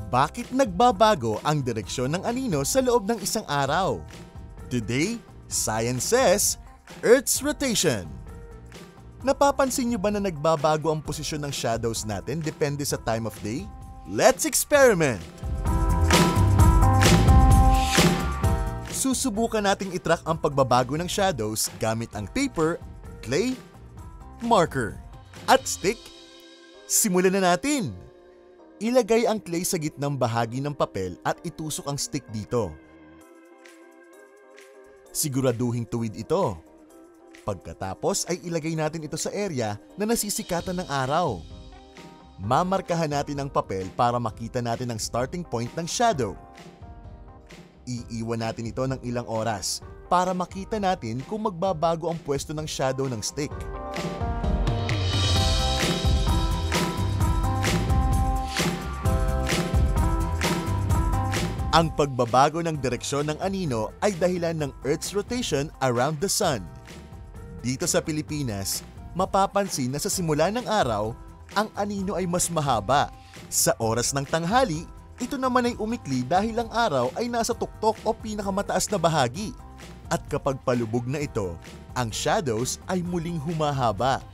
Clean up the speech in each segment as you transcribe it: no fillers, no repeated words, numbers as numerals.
Bakit nagbabago ang direksyon ng anino sa loob ng isang araw? Today, science says, Earth's rotation. Napapansin niyo ba na nagbabago ang posisyon ng shadows natin depende sa time of day? Let's experiment! Susubukan nating itrack ang pagbabago ng shadows gamit ang paper, clay, marker, at stick. Simulan na natin! Ilagay ang clay sa gitnang bahagi ng papel at itusok ang stick dito. Siguraduhing tuwid ito. Pagkatapos ay ilagay natin ito sa area na nasisikatan ng araw. Mamarkahan natin ang papel para makita natin ang starting point ng shadow. Iiwan natin ito ng ilang oras para makita natin kung magbabago ang pwesto ng shadow ng stick. Ang pagbabago ng direksyon ng anino ay dahilan ng Earth's rotation around the Sun. Dito sa Pilipinas, mapapansin na sa simula ng araw, ang anino ay mas mahaba. Sa oras ng tanghali, ito naman ay umikli dahil ang araw ay nasa tuktok o pinakamataas na bahagi. At kapag palubog na ito, ang shadows ay muling humahaba.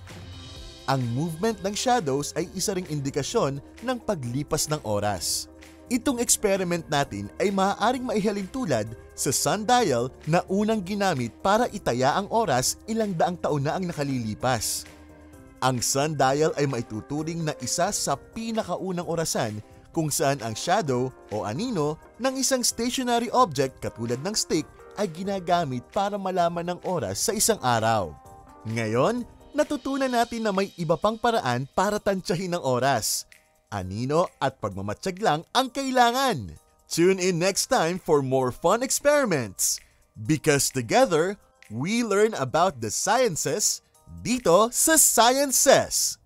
Ang movement ng shadows ay isa ring indikasyon ng paglipas ng oras. Itong experiment natin ay maaaring maihalin tulad sa sundial na unang ginamit para itaya ang oras ilang daang taon na ang nakalilipas. Ang sundial ay maituturing na isa sa pinakaunang orasan kung saan ang shadow o anino ng isang stationary object katulad ng stick ay ginagamit para malaman ng oras sa isang araw. Ngayon, natutunan natin na may iba pang paraan para tansyahin ang oras. Anino at pagmamatsyag lang ang kailangan. Tune in next time for more fun experiments. Because together, we learn about the sciences dito sa Science Says.